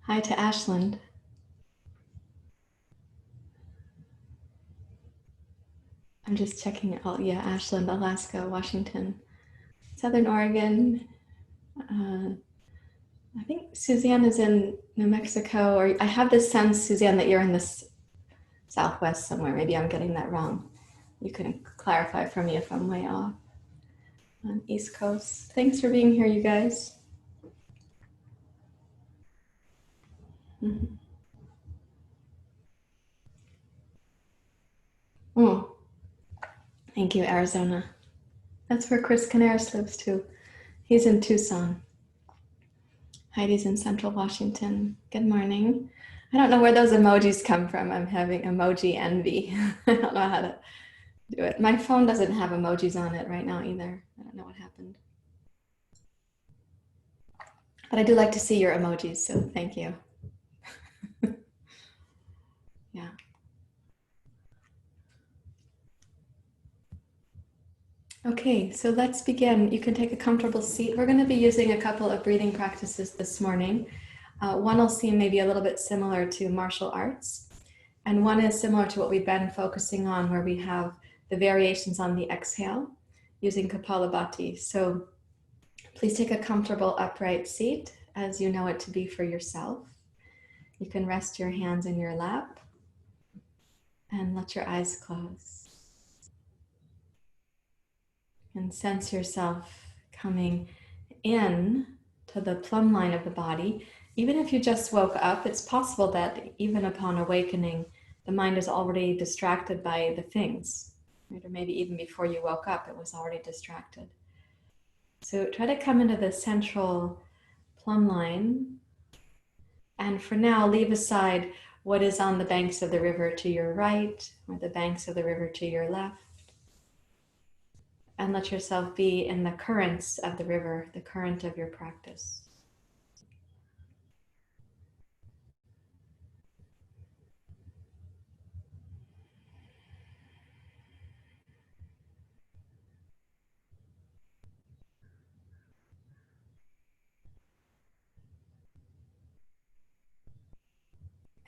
Hi to Ashland. I'm just checking out. Yeah, Ashland, Alaska, Washington, Southern Oregon. I think Suzanne is in New Mexico, or I have this sense, Suzanne, that you're in the Southwest somewhere. Maybe I'm getting that wrong. You can clarify for me if I'm way off. On East Coast. Thanks for being here, you guys. Mm-hmm. Oh, thank you, Arizona. That's where Chris Canaris lives too. He's in Tucson. Heidi's in Central Washington. Good morning. I don't know where those emojis come from. I'm having emoji envy. I don't know how to do it. My phone doesn't have emojis on it right now either. I don't know what happened. But I do like to see your emojis, so thank you. Yeah. Okay, so let's begin. You can take a comfortable seat. We're going to be using a couple of breathing practices this morning. One will seem maybe a little bit similar to martial arts, and one is similar to what we've been focusing on, where we have the variations on the exhale using Kappalabhati. So please take a comfortable upright seat as you know it to be for yourself. You can rest your hands in your lap and let your eyes close. And sense yourself coming in to the plumb line of the body. Even if you just woke up, it's possible that even upon awakening, the mind is already distracted by the things, right? Or maybe even before you woke up, it was already distracted. So try to come into the central plumb line. And for now, leave aside what is on the banks of the river to your right or the banks of the river to your left. And let yourself be in the currents of the river, the current of your practice.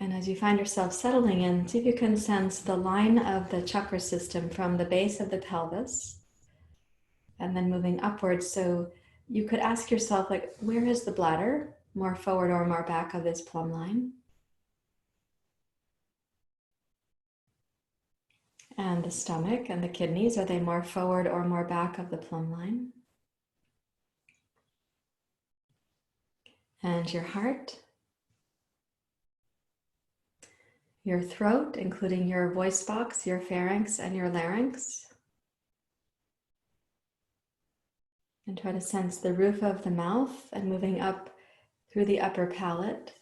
And as you find yourself settling in, see if you can sense the line of the chakra system from the base of the pelvis and then moving upwards. So you could ask yourself, like, where is the bladder? More forward or more back of this plumb line? And the stomach and the kidneys, are they more forward or more back of the plumb line? And your heart? Your throat, including your voice box, your pharynx, and your larynx. And try to sense the roof of the mouth and moving up through the upper palate.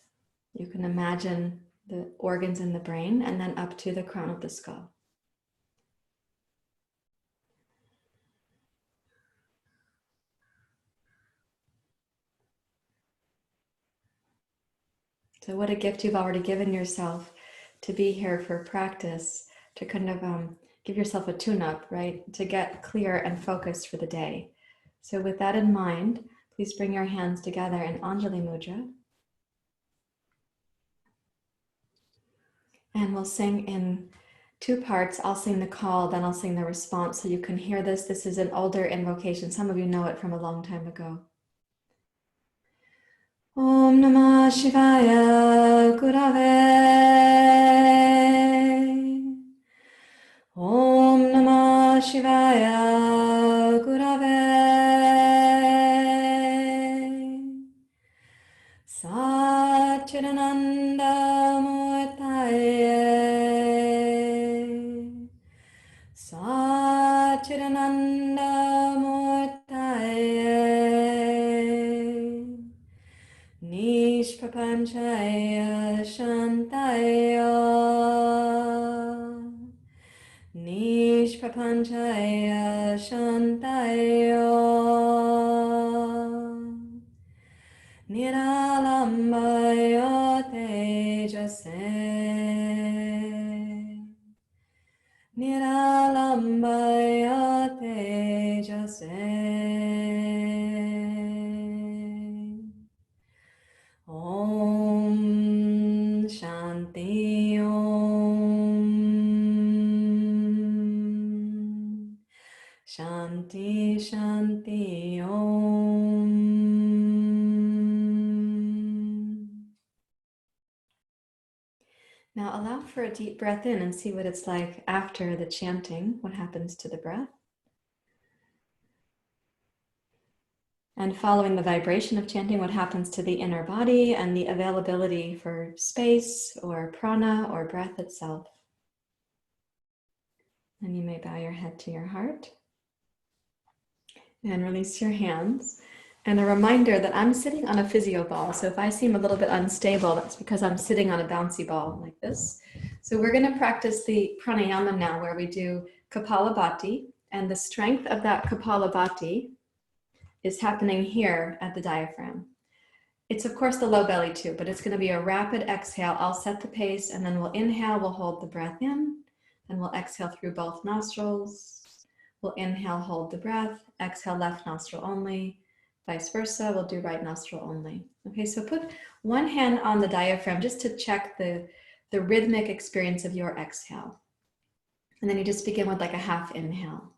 You can imagine the organs in the brain and then up to the crown of the skull. So what a gift you've already given yourself to be here for practice, to kind of give yourself a tune-up, right? To get clear and focused for the day. So with that in mind, please bring your hands together in Anjali Mudra. And we'll sing in two parts. I'll sing the call, then I'll sing the response so you can hear this. This is an older invocation. Some of you know it from a long time ago. Om Namah Shivaya Gurave. Om Namah Shivaya Gurave. Satchidananda Murtaye. Satchidananda Murtaye. Nishprapanchaya Shantaya. Nishprapanchaya Shantaya. Niralambaya Tejase. Niralambaya Tejase. Om Shanti, Shanti, Om. Now allow for a deep breath in and see what it's like after the chanting, what happens to the breath. And following the vibration of chanting, what happens to the inner body and the availability for space or prana or breath itself. And you may bow your head to your heart and release your hands. And a reminder that I'm sitting on a physio ball. So if I seem a little bit unstable, that's because I'm sitting on a bouncy ball like this. So we're going to practice the pranayama now, where we do Kappalabhati. And the strength of that Kappalabhati is happening here at the diaphragm. It's of course the low belly too, but it's going to be a rapid exhale. I'll set the pace, and then we'll inhale, we'll hold the breath in, and we'll exhale through both nostrils. We'll inhale, hold the breath, exhale left nostril only, vice versa, we'll do right nostril only. Okay, so put one hand on the diaphragm just to check the rhythmic experience of your exhale. And then you just begin with like a half inhale.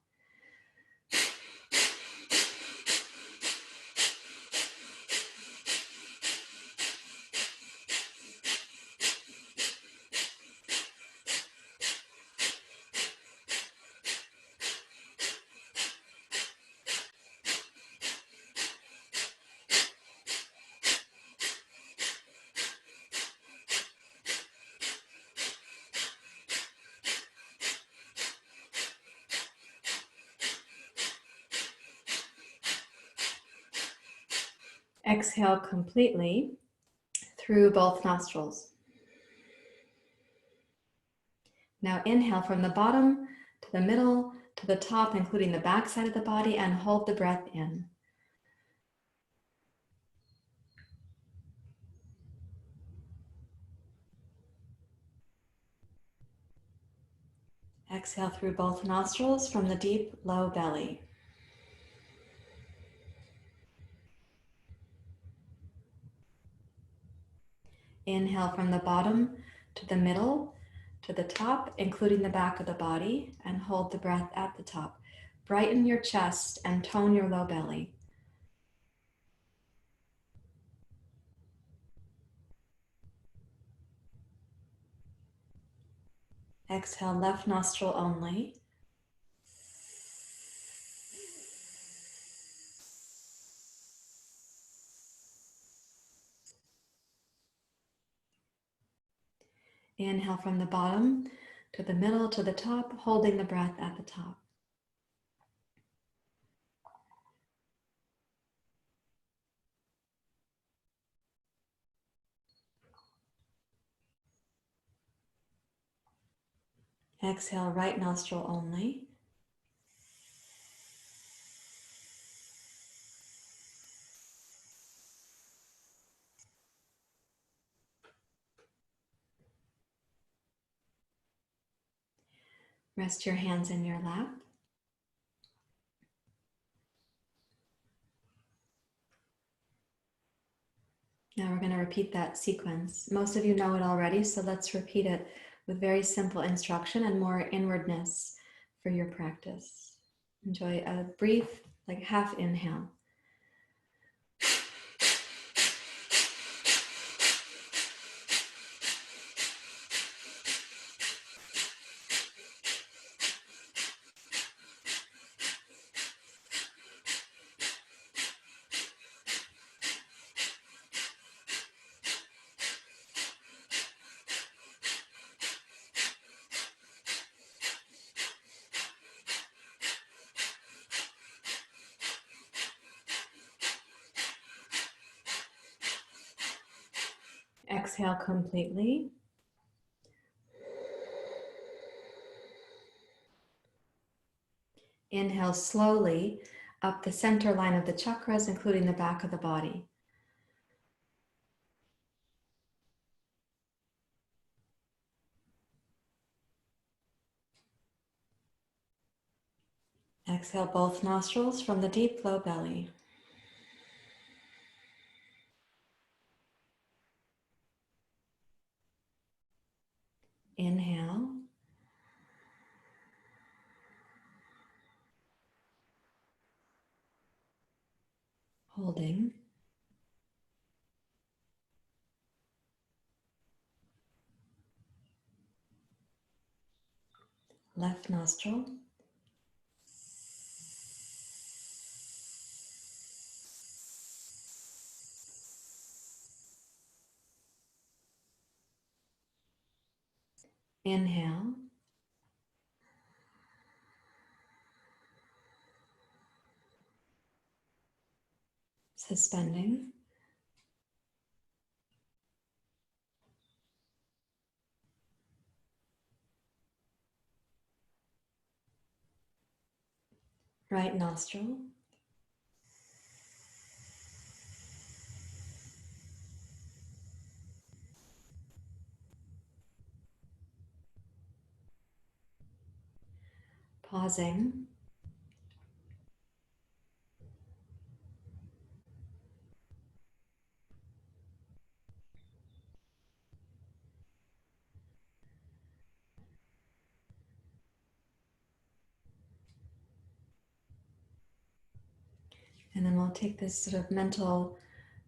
Exhale completely through both nostrils. Now inhale from the bottom to the middle to the top, including the back side of the body, and hold the breath in. Exhale through both nostrils from the deep, low belly. Inhale from the bottom to the middle to the top, including the back of the body, and hold the breath at the top. Brighten your chest and tone your low belly. Exhale, left nostril only. Inhale from the bottom to the middle to the top, holding the breath at the top. Exhale, right nostril only. Rest your hands in your lap. Now we're going to repeat that sequence. Most of you know it already, so let's repeat it with very simple instruction and more inwardness for your practice. Enjoy a brief, like half inhale. Exhale completely. Inhale slowly up the center line of the chakras, including the back of the body. Exhale both nostrils from the deep low belly. Inhale. Holding. Left nostril. Inhale. Suspending. Right nostril. Pausing. And then we'll take this sort of mental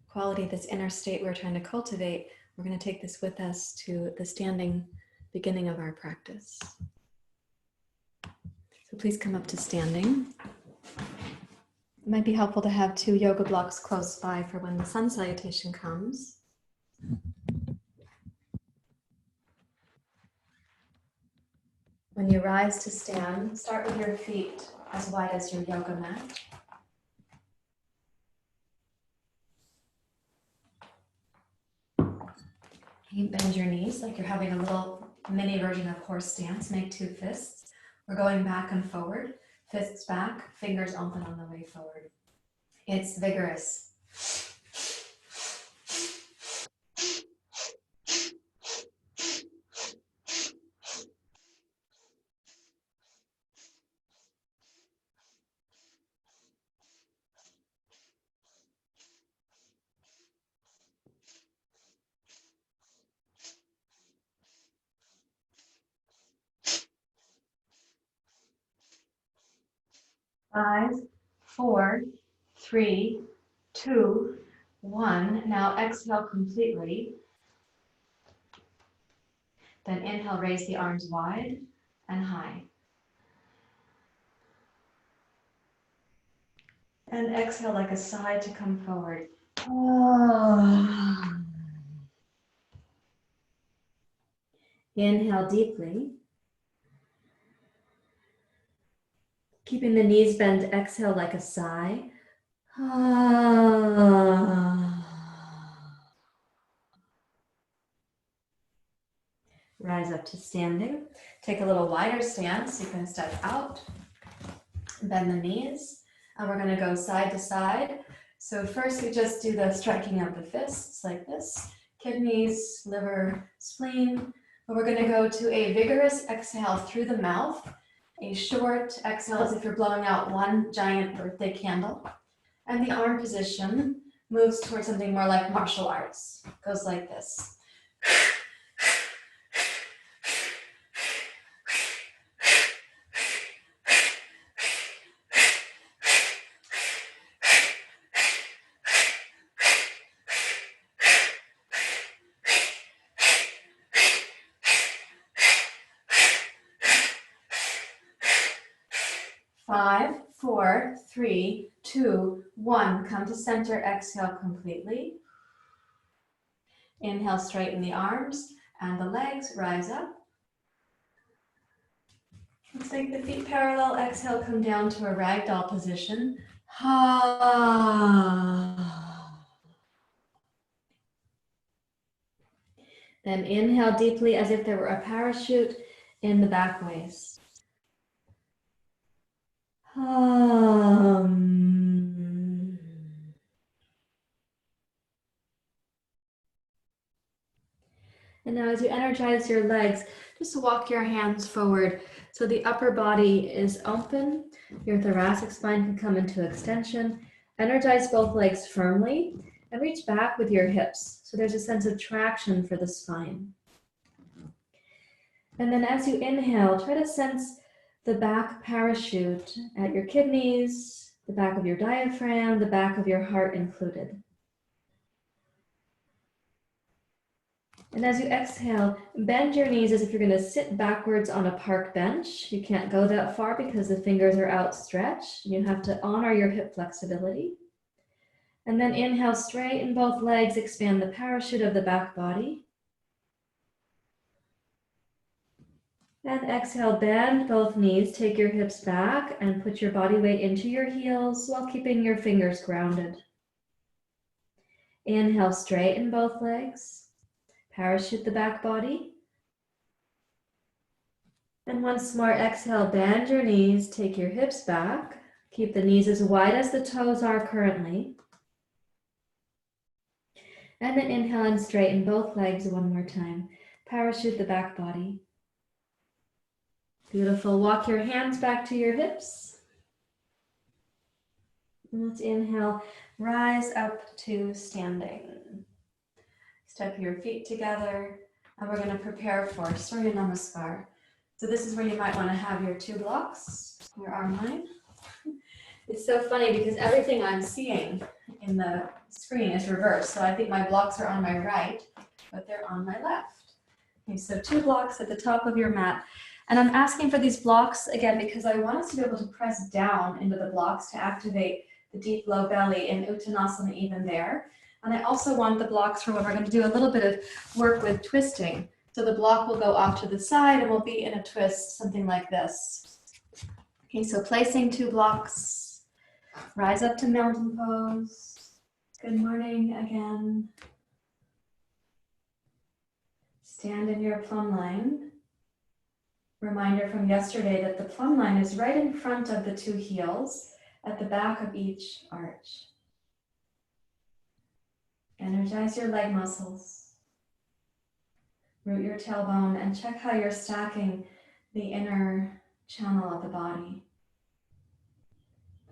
quality, this inner state we're trying to cultivate. We're going to take this with us to the standing beginning of our practice. So please come up to standing. It might be helpful to have 2 yoga blocks close by for when the sun salutation comes. When you rise to stand, start with your feet as wide as your yoga mat. You bend your knees like you're having a little mini version of horse stance. Make 2 fists. We're going back and forward. Fists back, fingers open on the way forward. It's vigorous. Five, 4, 3, 2, 1. Now exhale completely. Then inhale, raise the arms wide and high. And exhale like a sigh to come forward. Inhale deeply. Keeping the knees bent, exhale like a sigh. Rise up to standing. Take a little wider stance. You can step out, bend the knees, and we're going to go side to side. So first we just do the striking of the fists like this. Kidneys, liver, spleen. But we're going to go to a vigorous exhale through the mouth. A short exhale as if you're blowing out one giant birthday candle. And the arm position moves towards something more like martial arts. Goes like this. Five, 4, 3, 2, 1. Come to center, exhale completely. Inhale, straighten the arms and the legs, rise up. Let's make the feet parallel. Exhale, come down to a ragdoll position. Then inhale deeply as if there were a parachute in the back waist. And now as you energize your legs, just walk your hands forward so the upper body is open. Your thoracic spine can come into extension. Energize both legs firmly and reach back with your hips. So there's a sense of traction for the spine. And then as you inhale, try to sense the back parachute at your kidneys, the back of your diaphragm, the back of your heart included. And as you exhale, bend your knees as if you're going to sit backwards on a park bench. You can't go that far because the fingers are outstretched. You have to honor your hip flexibility. And then inhale, straighten both legs, expand the parachute of the back body. And exhale, bend both knees, take your hips back and put your body weight into your heels while keeping your fingers grounded. Inhale, straighten both legs. Parachute the back body. And once more, exhale, bend your knees, take your hips back. Keep the knees as wide as the toes are currently. And then inhale and straighten both legs one more time. Parachute the back body. Beautiful. Walk your hands back to your hips. And let's inhale, rise up to standing. Step your feet together. And we're going to prepare for Surya Namaskar. So this is where you might want to have your 2 blocks, your arm line. It's so funny because everything I'm seeing in the screen is reversed. So I think my blocks are on my right, but they're on my left. Okay, so 2 blocks at the top of your mat. And I'm asking for these blocks, again, because I want us to be able to press down into the blocks to activate the deep low belly in Uttanasana even there. And I also want the blocks for when we're going to do a little bit of work with twisting. So the block will go off to the side and we'll be in a twist, something like this. Okay, so placing 2 blocks. Rise up to mountain pose. Good morning again. Stand in your plumb line. Reminder from yesterday that the plumb line is right in front of the 2 heels at the back of each arch. Energize your leg muscles. Root your tailbone and check how you're stacking the inner channel of the body.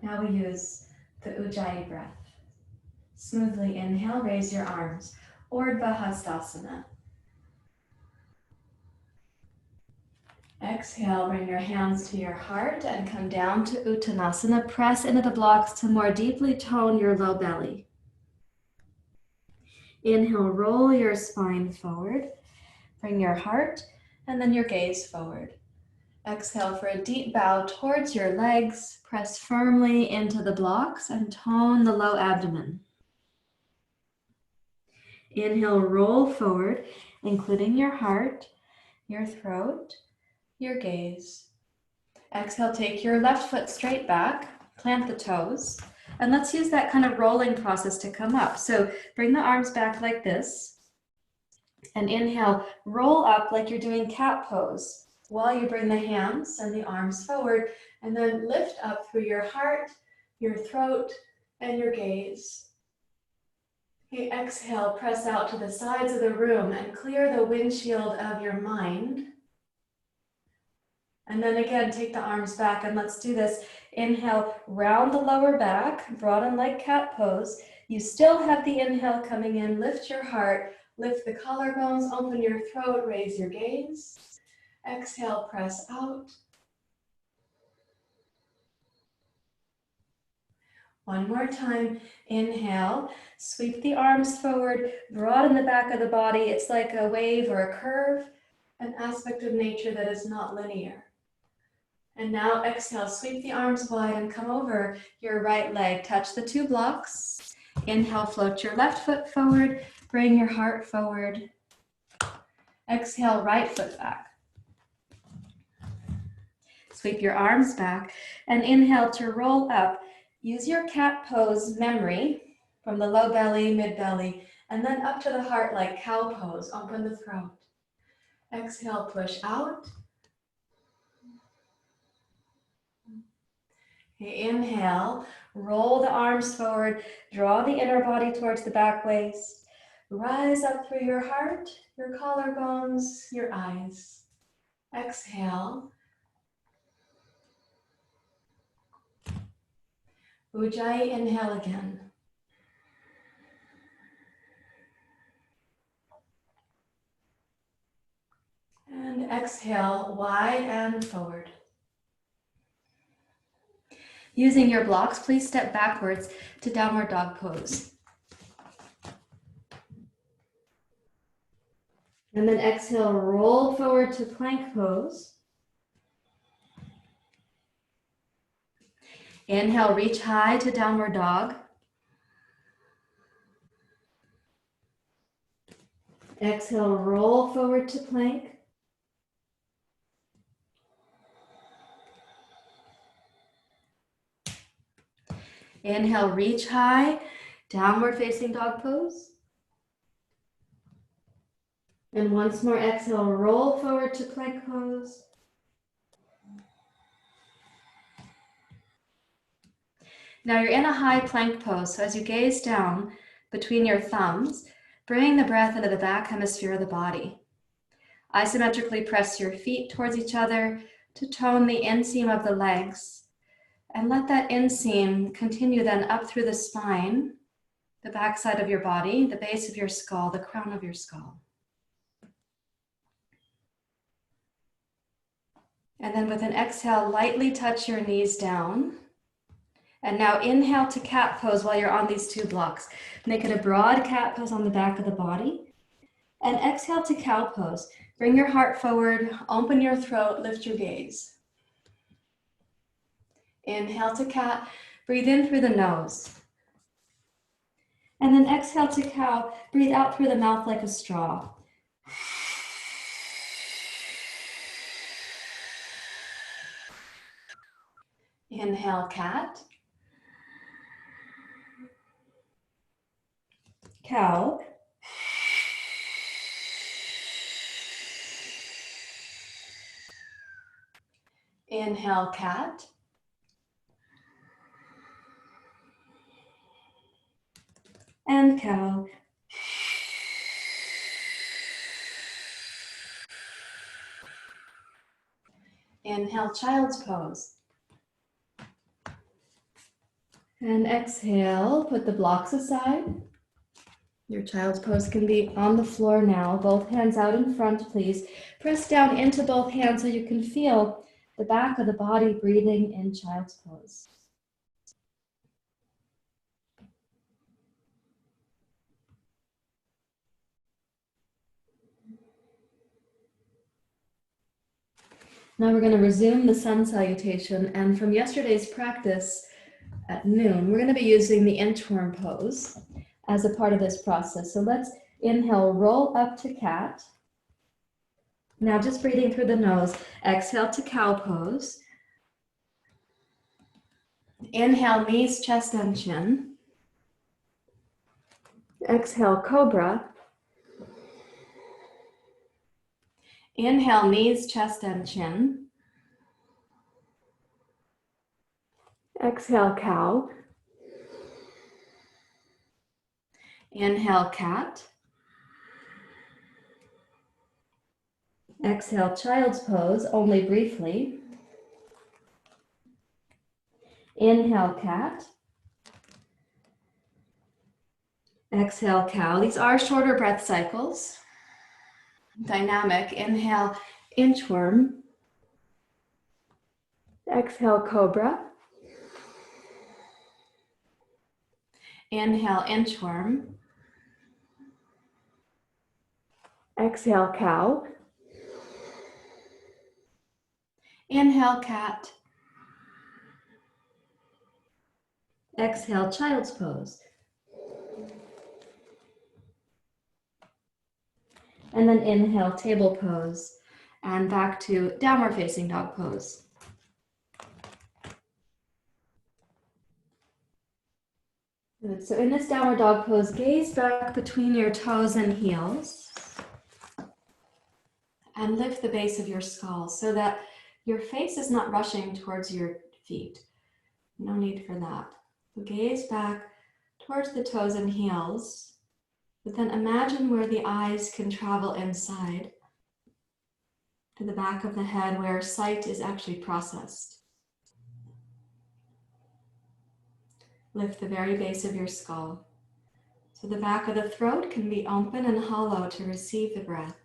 Now we use the Ujjayi breath. Smoothly inhale, raise your arms. Urdhva Hastasana. Exhale, bring your hands to your heart and come down to Uttanasana. Press into the blocks to more deeply tone your low belly. Inhale, roll your spine forward. Bring your heart and then your gaze forward. Exhale for a deep bow towards your legs. Press firmly into the blocks and tone the low abdomen. Inhale, roll forward, including your heart, your throat, your gaze. Exhale, take your left foot straight back, plant the toes, and let's use that kind of rolling process to come up. So bring the arms back like this, and inhale, roll up like you're doing cat pose while you bring the hands and the arms forward, and then lift up through your heart, your throat, and your gaze. Okay, exhale, press out to the sides of the room and clear the windshield of your mind. And then again, take the arms back and let's do this. Inhale, round the lower back, broaden like cat pose. You still have the inhale coming in. Lift your heart, lift the collarbones, open your throat, raise your gaze. Exhale, press out. One more time. Inhale, sweep the arms forward, broaden the back of the body. It's like a wave or a curve, an aspect of nature that is not linear. And now exhale, sweep the arms wide and come over your right leg. Touch the 2 blocks. Inhale, float your left foot forward. Bring your heart forward. Exhale, right foot back. Sweep your arms back and inhale to roll up. Use your cat pose memory from the low belly, mid belly, and then up to the heart like cow pose. Open the throat. Exhale, push out. Okay, inhale, roll the arms forward, draw the inner body towards the back waist. Rise up through your heart, your collarbones, your eyes. Exhale. Ujjayi, inhale again. And exhale, wide and forward. Using your blocks, please step backwards to downward dog pose. And then exhale, roll forward to plank pose. Inhale, reach high to downward dog. Exhale, roll forward to plank. Inhale, reach high, downward facing dog pose. And once more, exhale, roll forward to plank pose. Now you're in a high plank pose, so as you gaze down between your thumbs, bring the breath into the back hemisphere of the body. Isometrically press your feet towards each other to tone the inseam of the legs, and let that inseam continue then up through the spine, the backside of your body, the base of your skull, the crown of your skull. And then with an exhale, lightly touch your knees down. And now inhale to cat pose while you're on these two blocks. Make it a broad cat pose on the back of the body. And exhale to cow pose. Bring your heart forward, open your throat, lift your gaze. Inhale to cat, breathe in through the nose. And then exhale to cow, breathe out through the mouth like a straw. Inhale, cat. Cow. Inhale, cat. And cow. Inhale, child's pose. And exhale, put the blocks aside. Your child's pose can be on the floor now. Both hands out in front, please. Press down into both hands so you can feel the back of the body breathing in child's pose. Now we're going to resume the sun salutation, and from yesterday's practice at noon, we're going to be using the inchworm pose as a part of this process. So let's inhale, roll up to cat. Now just breathing through the nose, exhale to cow pose. Inhale, knees, chest, and chin. Exhale, cobra. Inhale, knees, chest, and chin. Exhale, cow. Inhale, cat. Exhale, child's pose, only briefly. Inhale, cat. Exhale, cow. These are shorter breath cycles. Dynamic. Inhale, inchworm. Exhale, cobra. Inhale, inchworm. Exhale, cow. Inhale, cat. Exhale, child's pose. And then inhale, table pose. And back to downward facing dog pose. Good. So in this downward dog pose, gaze back between your toes and heels. And lift the base of your skull so that your face is not rushing towards your feet. No need for that. So gaze back towards the toes and heels, but then imagine where the eyes can travel inside to the back of the head where sight is actually processed. Lift the very base of your skull. So the back of the throat can be open and hollow to receive the breath.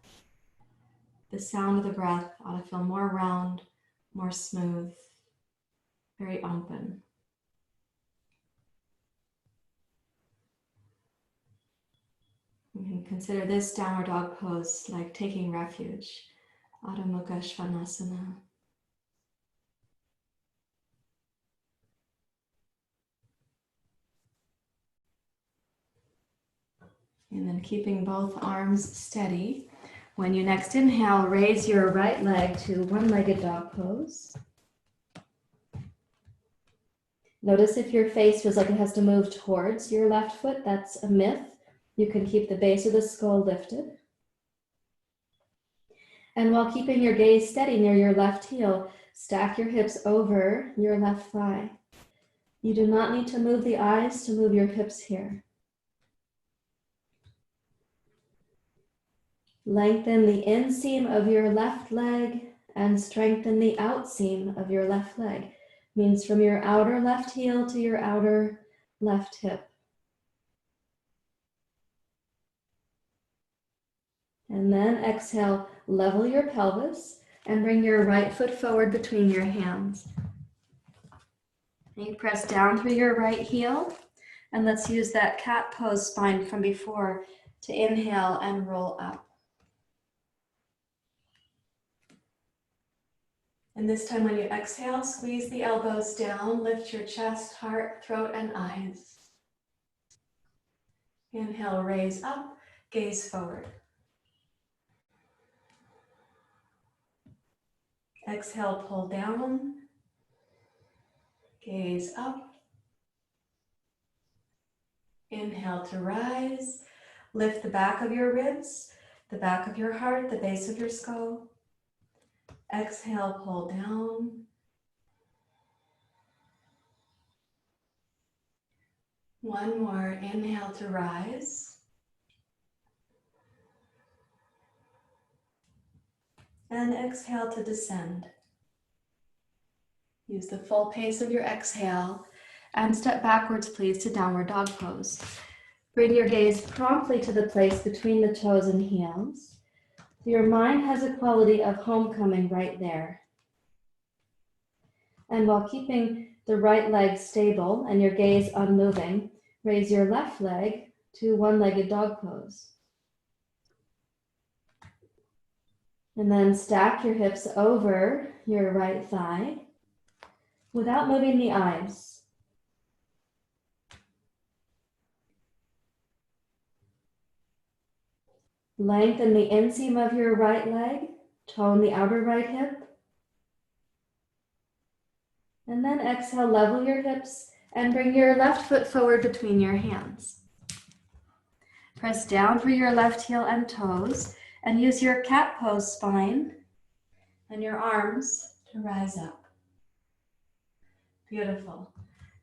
The sound of the breath ought to feel more round, more smooth, very open. You can consider this downward dog pose like taking refuge. Adho Mukha Svanasana. And then keeping both arms steady. When you next inhale, raise your right leg to one-legged dog pose. Notice if your face feels like it has to move towards your left foot, that's a myth. You can keep the base of the skull lifted. And while keeping your gaze steady near your left heel, stack your hips over your left thigh. You do not need to move the eyes to move your hips here. Lengthen the inseam of your left leg and strengthen the outseam of your left leg. Means from your outer left heel to your outer left hip. And then exhale, level your pelvis and bring your right foot forward between your hands. And you press down through your right heel, and let's use that cat pose spine from before to inhale and roll up. And this time when you exhale, squeeze the elbows down, lift your chest, heart, throat, and eyes. Inhale, raise up, gaze forward. Exhale, pull down, gaze up. Inhale to rise, lift the back of your ribs, the back of your heart, the base of your skull. Exhale, pull down. One more, inhale to rise. And exhale to descend. Use the full pace of your exhale and step backwards, please, to downward dog pose. Bring your gaze promptly to the place between the toes and heels. Your mind has a quality of homecoming right there. And while keeping the right leg stable and your gaze unmoving, raise your left leg to one-legged dog pose. And then stack your hips over your right thigh without moving the eyes. Lengthen the inseam of your right leg, tone the outer right hip. And then exhale, level your hips and bring your left foot forward between your hands. Press down for your left heel and toes and use your cat pose spine and your arms to rise up. Beautiful.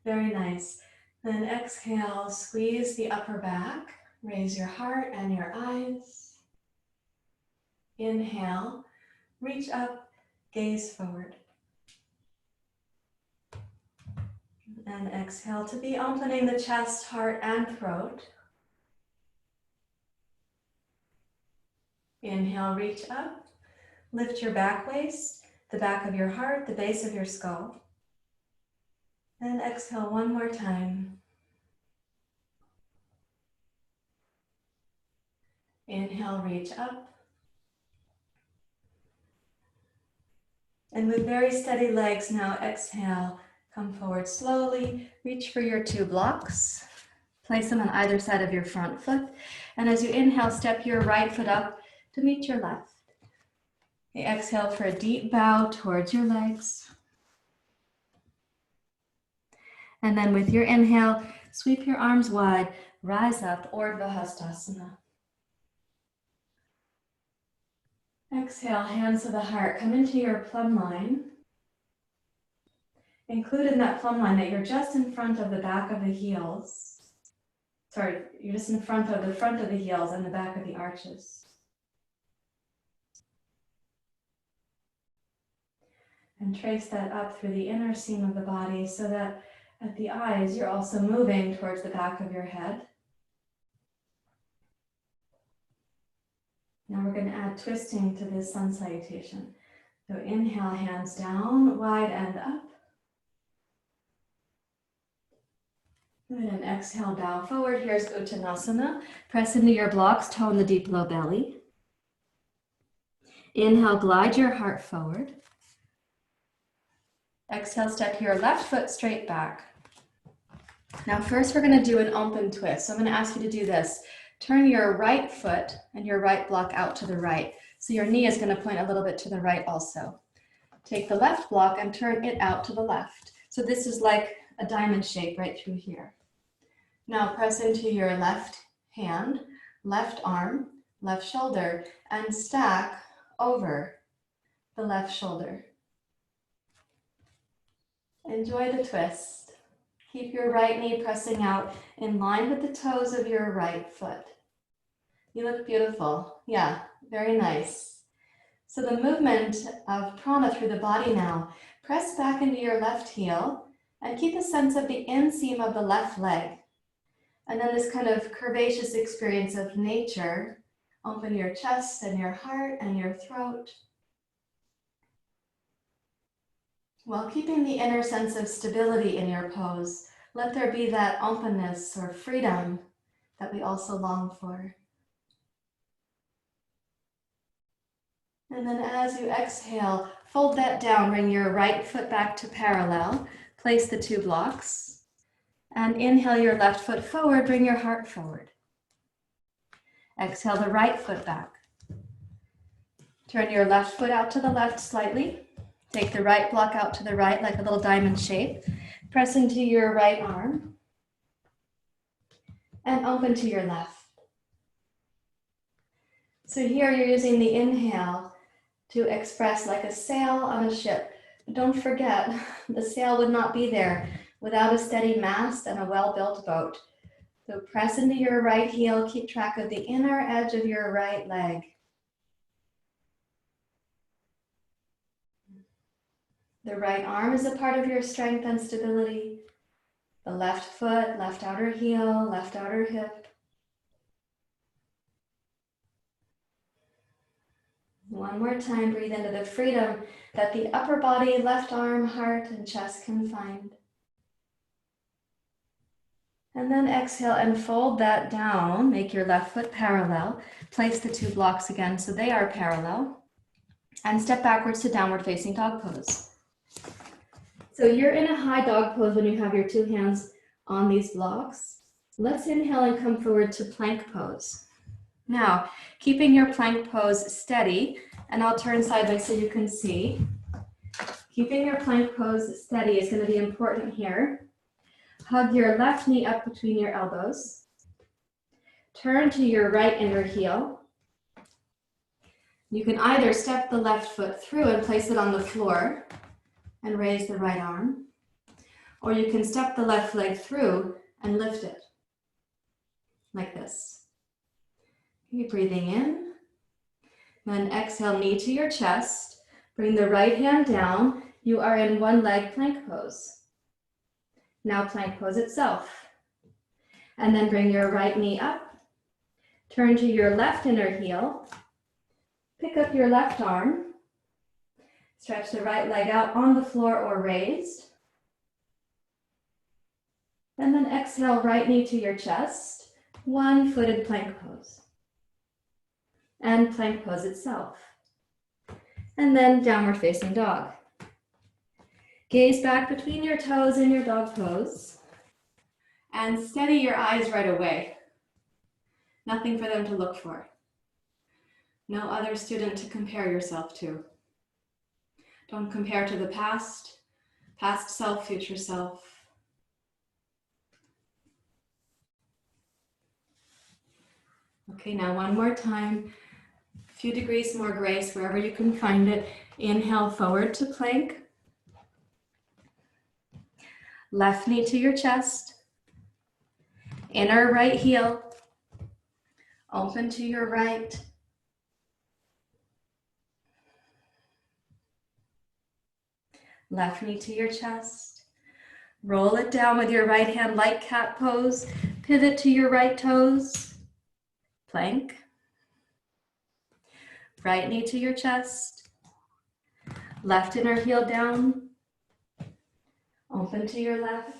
Very nice. Then exhale, squeeze the upper back, raise your heart and your eyes. Inhale, reach up, gaze forward. And exhale to be opening the chest, heart, and throat. Inhale, reach up, lift your back waist, the back of your heart, the base of your skull. And exhale one more time. Inhale, reach up. And with very steady legs, now exhale, come forward slowly, reach for your two blocks. Place them on either side of your front foot. And as you inhale, step your right foot up to meet your left. You exhale for a deep bow towards your legs. And then with your inhale, sweep your arms wide, rise up, Urdhva Hastasana. Exhale, hands to the heart, come into your plumb line. Include in that plumb line that you're just in front of the back of the heels. Sorry, you're just in front of the heels and the back of the arches. And trace that up through the inner seam of the body so that at the eyes, you're also moving towards the back of your head. Now we're going to add twisting to this sun salutation. So inhale, hands down, wide and up. And exhale, bow forward. Here's Uttanasana. Press into your blocks, tone the deep low belly. Inhale, glide your heart forward. Exhale, step your left foot straight back. Now first we're going to do an open twist. So I'm going to ask you to do this. Turn your right foot and your right block out to the right. So your knee is going to point a little bit to the right also. Take the left block and turn it out to the left. So this is like a diamond shape right through here. Now press into your left hand, left arm, left shoulder, and stack over the left shoulder. Enjoy the twist. Keep your right knee pressing out in line with the toes of your right foot. You look beautiful. Yeah, very nice. So the movement of prana through the body now. Press back into your left heel and keep a sense of the inseam of the left leg. And then this kind of curvaceous experience of nature. Open your chest and your heart and your throat, while keeping the inner sense of stability in your pose. Let there be that openness or freedom that we also long for. And then as you exhale, fold that down, bring your right foot back to parallel, place the two blocks, and inhale your left foot forward, bring your heart forward. Exhale the right foot back. Turn your left foot out to the left slightly. Take the right block out to the right like a little diamond shape. Press into your right arm and open to your left. So here you're using the inhale to express like a sail on a ship. But don't forget, the sail would not be there without a steady mast and a well-built boat. So press into your right heel, keep track of the inner edge of your right leg. The right arm is a part of your strength and stability. The left foot, left outer heel, left outer hip. One more time, breathe into the freedom that the upper body, left arm, heart, and chest can find. And then exhale and fold that down. Make your left foot parallel. Place the two blocks again so they are parallel. And step backwards to downward facing dog pose. So you're in a high dog pose when you have your two hands on these blocks. Let's inhale and come forward to plank pose. Now, keeping your plank pose steady, and I'll turn sideways so you can see. Keeping your plank pose steady is going to be important here. Hug your left knee up between your elbows. Turn to your right inner heel. You can either step the left foot through and place it on the floor and raise the right arm, or you can step the left leg through and lift it like this. Keep breathing in, then exhale, knee to your chest, bring the right hand down. You are in one leg plank pose. Now plank pose itself. And then bring your right knee up, turn to your left inner heel, pick up your left arm, stretch the right leg out on the floor or raised. And then exhale, right knee to your chest, one-footed plank pose. And plank pose itself. And then downward facing dog. Gaze back between your toes in your dog pose. And steady your eyes right away. Nothing for them to look for. No other student to compare yourself to. Don't compare to the past self, future self. Okay, now one more time. A few degrees more grace wherever you can find it. Inhale forward to plank. Left knee to your chest. Inner right heel. Open to your right. Left knee to your chest. Roll it down with your right hand like cat pose. Pivot to your right toes. Plank. Right knee to your chest. Left inner heel down. Open to your left.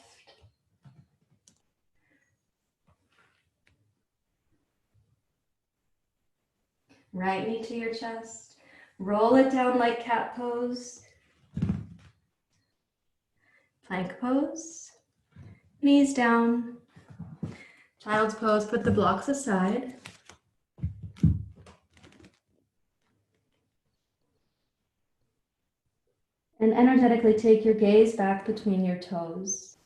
Right knee to your chest. Roll it down like cat pose. Plank pose. Knees down. Child's pose, put the blocks aside. And energetically take your gaze back between your toes.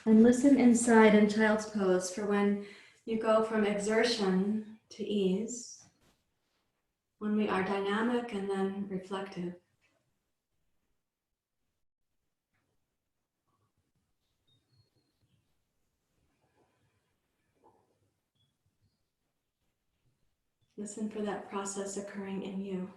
And listen inside in child's pose for when you go from exertion to ease, when we are dynamic and then reflective. Listen for that process occurring in you.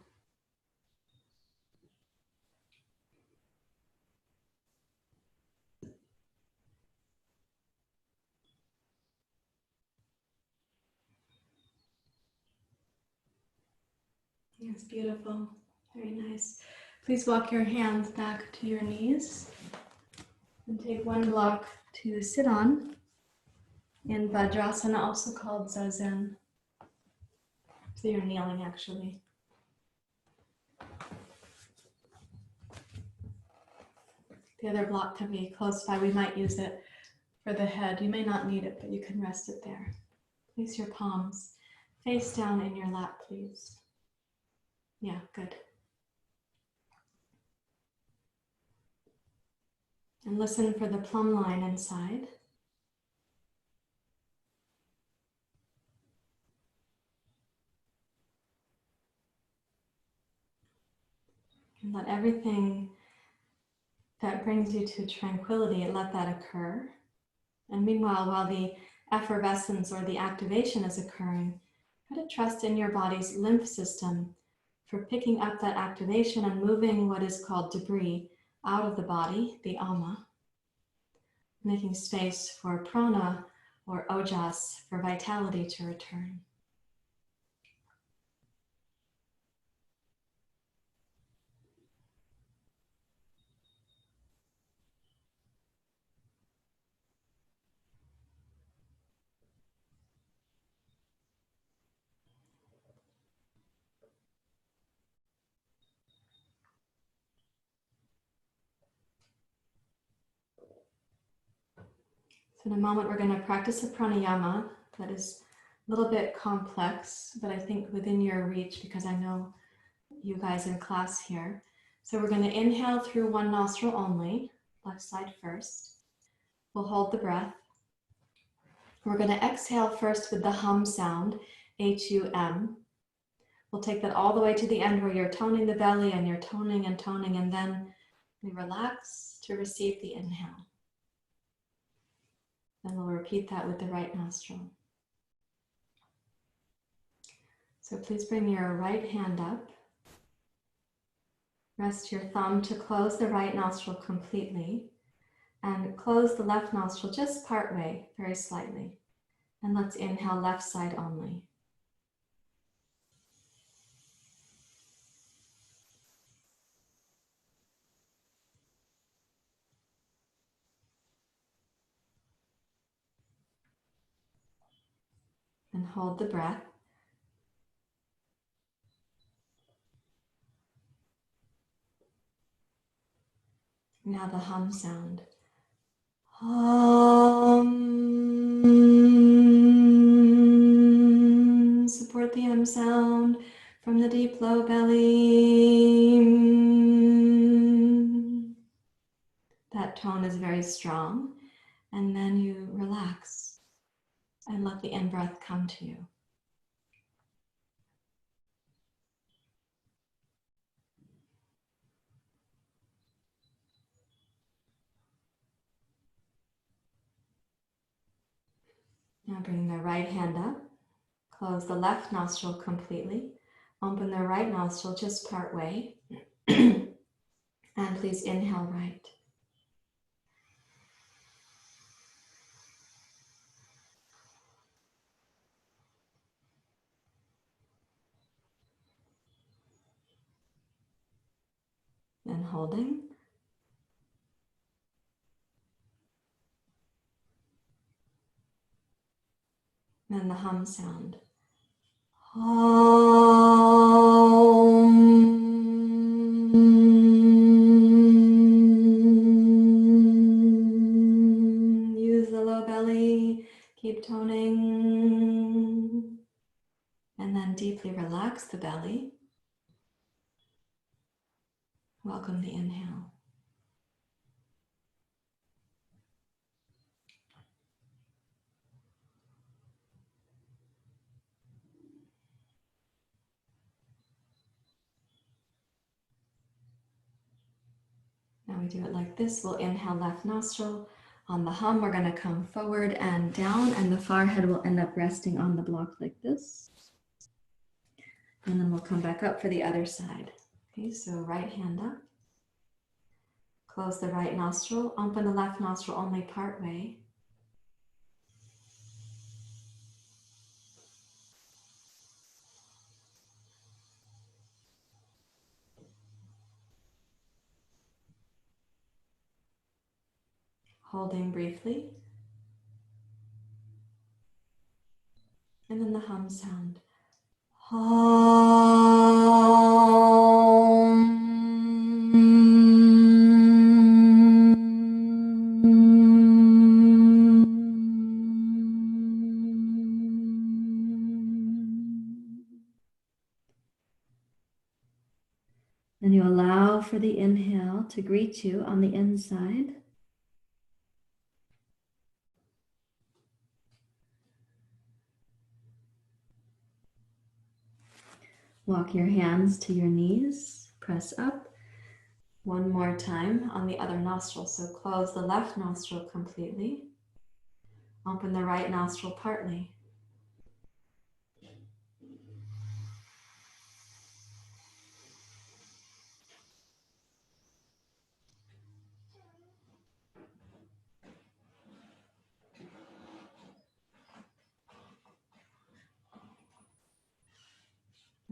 It's beautiful. Very nice. Please walk your hands back to your knees and take one block to sit on in Vajrasana, also called Zazen. So you're kneeling actually. The other block can be close by. We might use it for the head. You may not need it, but you can rest it there. Place your palms face down in your lap, please. Yeah, good. And listen for the plumb line inside. And let everything that brings you to tranquility, let that occur. And meanwhile, while the effervescence or the activation is occurring, try to trust in your body's lymph system for picking up that activation and moving what is called debris out of the body, the ama, making space for prana or ojas, for vitality to return. So in a moment, we're going to practice a pranayama that is a little bit complex, but I think within your reach, because I know you guys in class here. So we're going to inhale through one nostril only, left side first. We'll hold the breath. We're going to exhale first with the hum sound, H-U-M. We'll take that all the way to the end where you're toning the belly and you're toning, and then we relax to receive the inhale. Then we'll repeat that with the right nostril. So please bring your right hand up. Rest your thumb to close the right nostril completely and close the left nostril just part way, very slightly. And let's inhale left side only. And hold the breath. Now the hum sound. Hum. Support the hum sound from the deep low belly. That tone is very strong. And then you relax and let the in-breath come to you. Now bring the right hand up. Close the left nostril completely. Open the right nostril just part way. And please inhale right. and holding. And the hum sound. Use the low belly, keep toning, and then deeply relax the belly. Welcome the inhale. Now we do it like this. We'll inhale left nostril. On the hum, we're going to come forward and down, and the forehead will end up resting on the block like this. And then we'll come back up for the other side. Okay, so right hand up. Close the right nostril. Open the left nostril only part way. Holding briefly. And then the hum sound. And you allow for the inhale to greet you on the inside. Walk your hands to your knees, press up. One more time on the other nostril. So close the left nostril completely. Open the right nostril partly.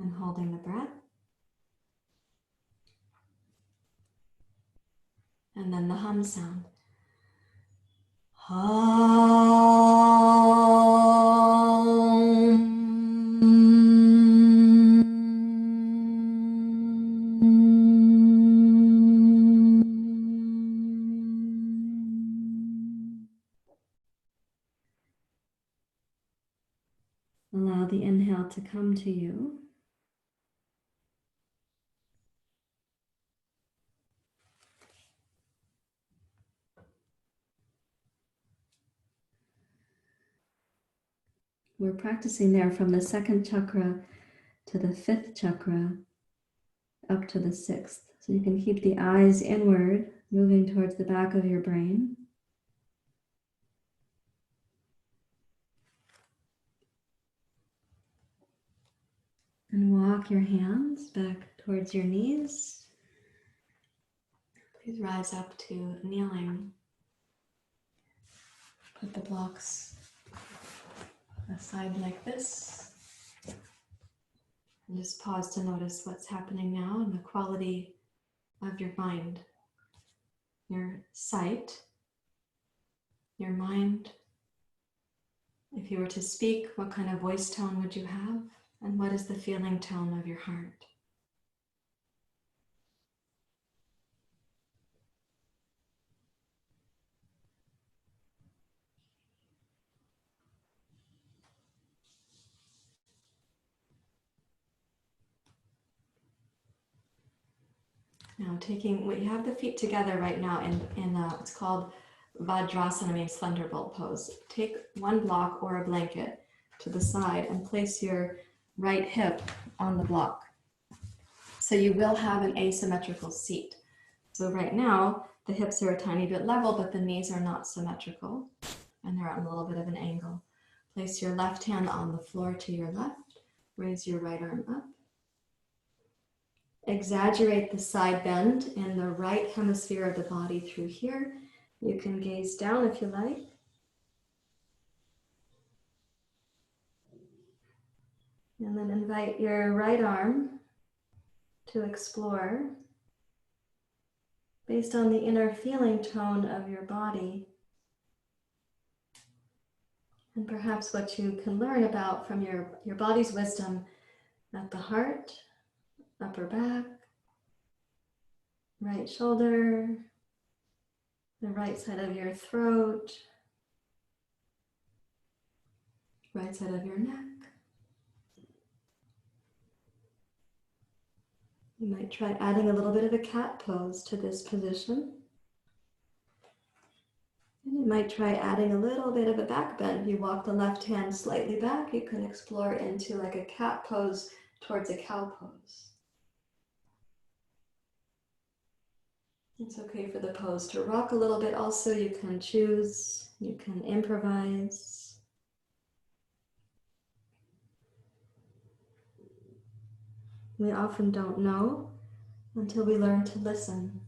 And holding the breath. And then the hum sound. Allow the inhale to come to you. We're practicing there from the second chakra to the fifth chakra up to the sixth. So you can keep the eyes inward, moving towards the back of your brain. And walk your hands back towards your knees. Please rise up to kneeling. Put the blocks aside like this. And just pause to notice what's happening now and the quality of your mind, your sight, your mind. If you were to speak, what kind of voice tone would you have? And what is the feeling tone of your heart? Now we have the feet together right now in it's called Vajrasana, means thunderbolt pose. Take one block or a blanket to the side and place your right hip on the block. So you will have an asymmetrical seat. So right now, the hips are a tiny bit level, but the knees are not symmetrical and they're on a little bit of an angle. Place your left hand on the floor to your left. Raise your right arm up. Exaggerate the side bend in the right hemisphere of the body through here. You can gaze down if you like. And then invite your right arm to explore based on the inner feeling tone of your body. And perhaps what you can learn about from your body's wisdom at the heart, upper back, right shoulder, the right side of your throat, right side of your neck. You might try adding a little bit of a cat pose to this position. And you might try adding a little bit of a back bend. If you walk the left hand slightly back, you can explore into like a cat pose towards a cow pose. It's okay for the pose to rock a little bit. Also, you can choose, you can improvise. We often don't know until we learn to listen.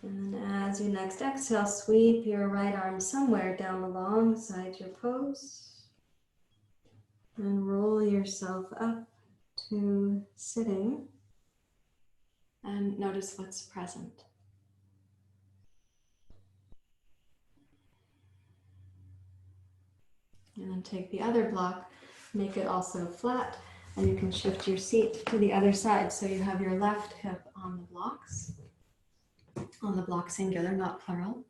And then as you next exhale, sweep your right arm somewhere down alongside your pose. And roll yourself up to sitting. And notice what's present. And then take the other block, make it also flat, and you can shift your seat to the other side. So you have your left hip on the blocks. On the block singular, not plural.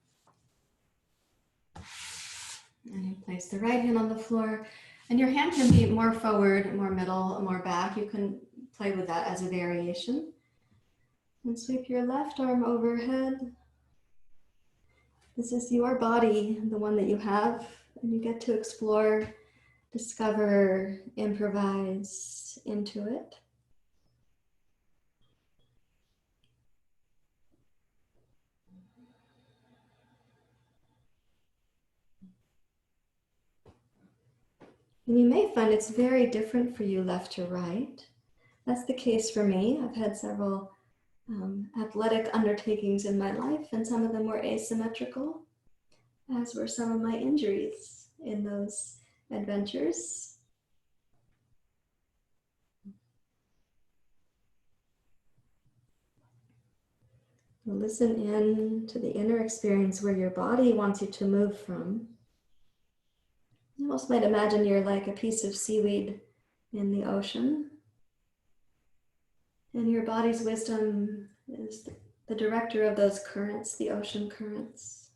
And you place the right hand on the floor. And your hand can be more forward, more middle, more back. You can play with that as a variation. And sweep your left arm overhead. This is your body, the one that you have. And you get to explore, discover, improvise into it. And you may find it's very different for you left to right. That's the case for me. I've had several athletic undertakings in my life, and some of them were asymmetrical, as were some of my injuries in those adventures. Listen in to the inner experience where your body wants you to move from. You almost might imagine you're like a piece of seaweed in the ocean. And your body's wisdom is the director of those currents, the ocean currents.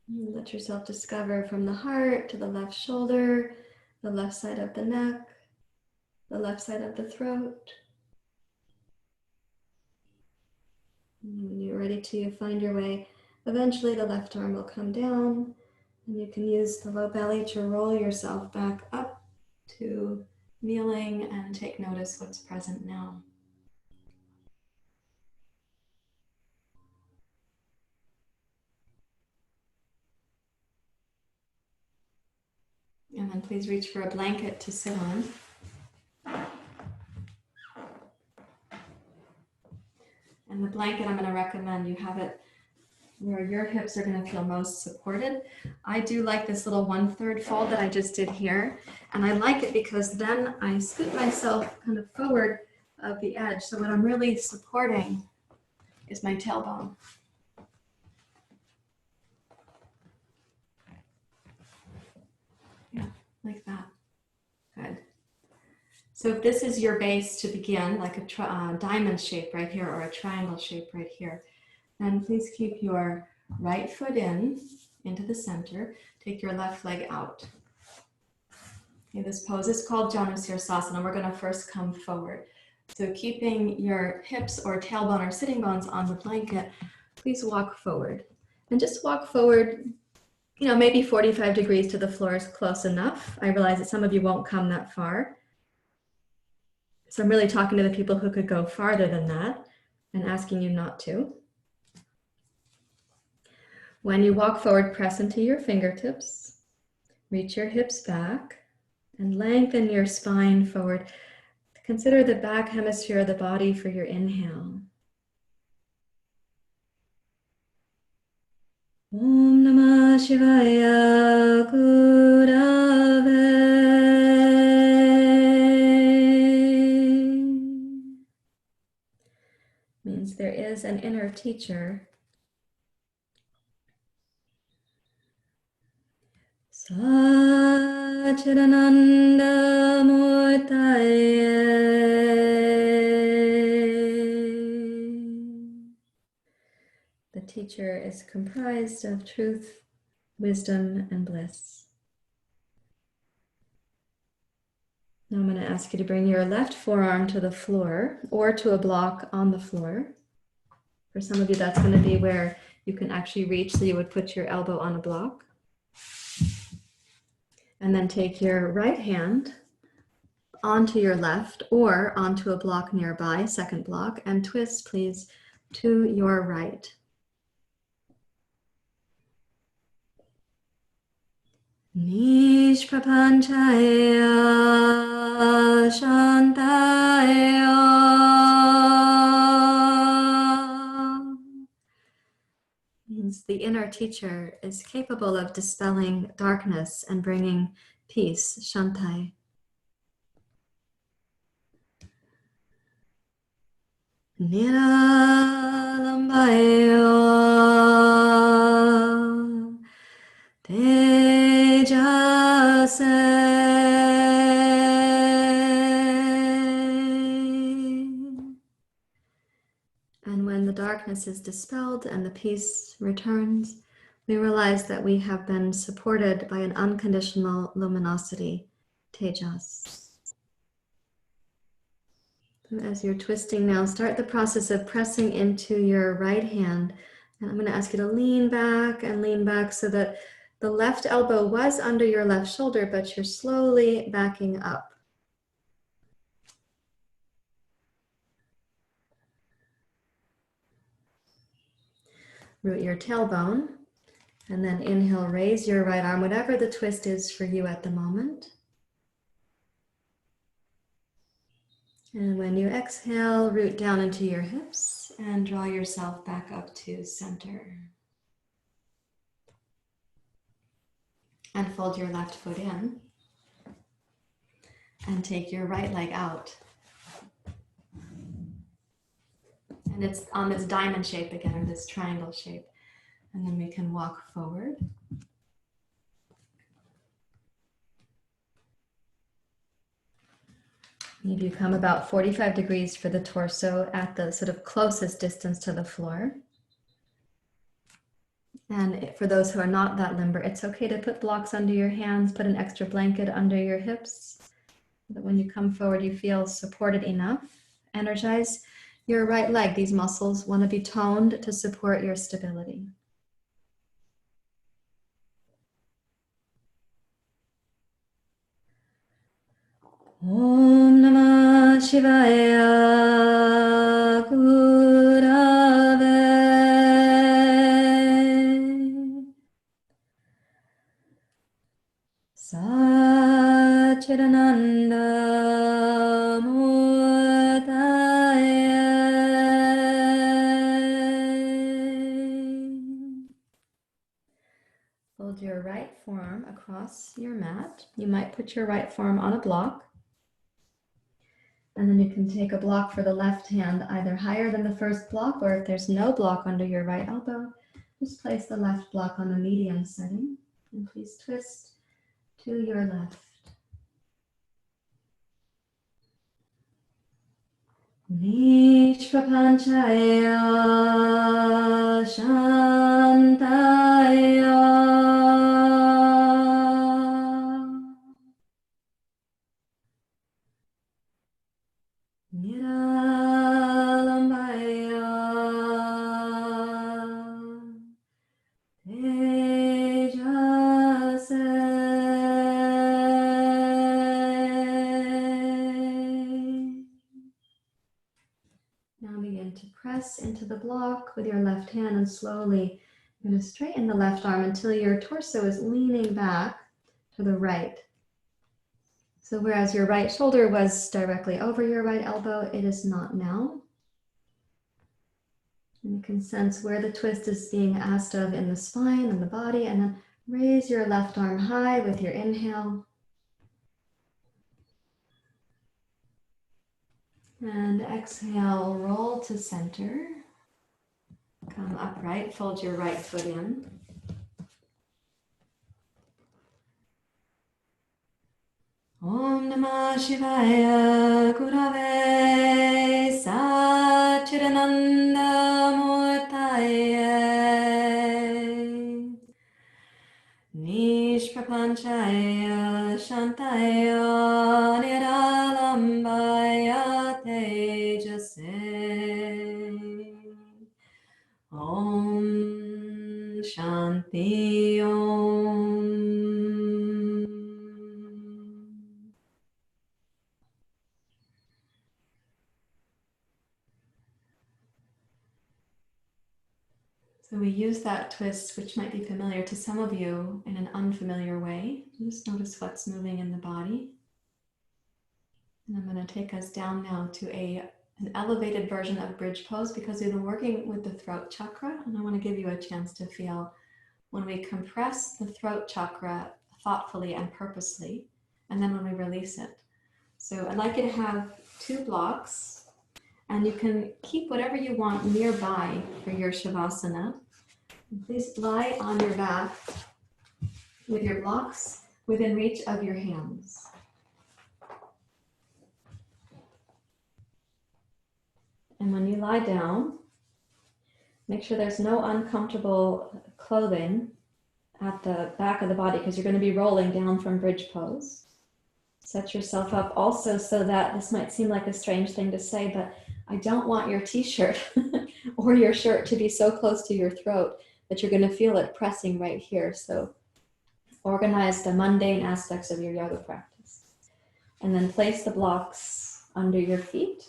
You let yourself discover from the heart to the left shoulder, the left side of the neck, the left side of the throat. And when you're ready to find your way, eventually the left arm will come down, and you can use the low belly to roll yourself back up to kneeling and take notice what's present now. And then please reach for a blanket to sit on. And the blanket, I'm going to recommend you have it where your hips are going to feel most supported. I do like this little 1/3 fold that I just did here. And I like it because then I scoot myself kind of forward of the edge. So what I'm really supporting is my tailbone. Yeah, like that. Good. So if this is your base to begin, like a diamond shape right here or a triangle shape right here, then please keep your right foot into the center. Take your left leg out. Okay, this pose is called Janusirasana. We're going to first come forward. So keeping your hips or tailbone or sitting bones on the blanket, please walk forward. And just walk forward, maybe 45 degrees to the floor is close enough. I realize that some of you won't come that far. So I'm really talking to the people who could go farther than that and asking you not to. When you walk forward, press into your fingertips, reach your hips back, and lengthen your spine forward. Consider the back hemisphere of the body for your inhale. Om Namah Shivaya Gurave. Means there is an inner teacher. Satchidananda Murtaye. The teacher is comprised of truth, wisdom, and bliss. Now I'm going to ask you to bring your left forearm to the floor or to a block on the floor. For some of you, that's going to be where you can actually reach, so you would put your elbow on a block. And then take your right hand onto your left or onto a block nearby, second block, and twist, please, to your right. Nish prapanchaya shantaya. Means the inner teacher is capable of dispelling darkness and bringing peace, shantai. Niralambaya tejase. And when the darkness is dispelled and the peace returns, we realize that we have been supported by an unconditional luminosity, tejas. As you're twisting now, start the process of pressing into your right hand. And I'm going to ask you to lean back so that the left elbow was under your left shoulder, but you're slowly backing up. Root your tailbone, and then inhale, raise your right arm, whatever the twist is for you at the moment. And when you exhale, root down into your hips and draw yourself back up to center. And fold your left foot in. And take your right leg out. And it's on this diamond shape again, or this triangle shape. And then we can walk forward. Maybe you come about 45 degrees for the torso at the sort of closest distance to the floor. And for those who are not that limber, it's okay to put blocks under your hands, put an extra blanket under your hips, so that when you come forward, you feel supported enough. Energize your right leg. These muscles want to be toned to support your stability. Om Namah Shivaya Gurave. Satchidananda Murtaye. Fold your right forearm across your mat. You might put your right forearm on a block. And then you can take a block for the left hand, either higher than the first block, or if there's no block under your right elbow, just place the left block on the medium setting. And please twist to your left. Nish prapanchaya shantaya. Niralambaya tejase. Now begin to press into the block with your left hand and slowly you're going to straighten the left arm until your torso is leaning back to the right. So whereas your right shoulder was directly over your right elbow, it is not now. And you can sense where the twist is being asked of in the spine and the body, and then raise your left arm high with your inhale. And exhale, roll to center. Come upright, fold your right foot in. Om Namah Shivaya Gurave Satchidananda Murtaye Nishprapanchaya Shantaya Niralambaya Tejase Om Shanti Om. So we use that twist, which might be familiar to some of you, in an unfamiliar way. Just notice what's moving in the body. And I'm going to take us down now to an elevated version of bridge pose, because we've been working with the throat chakra, and I want to give you a chance to feel when we compress the throat chakra thoughtfully and purposely, and then when we release it. So I'd like you to have 2 blocks, and you can keep whatever you want nearby for your shavasana. Please lie on your back with your blocks within reach of your hands. And when you lie down, make sure there's no uncomfortable clothing at the back of the body, because you're going to be rolling down from bridge pose. Set yourself up also so that, this might seem like a strange thing to say, but I don't want your t-shirt or your shirt to be so close to your throat that you're going to feel it pressing right here. So organize the mundane aspects of your yoga practice. And then place the blocks under your feet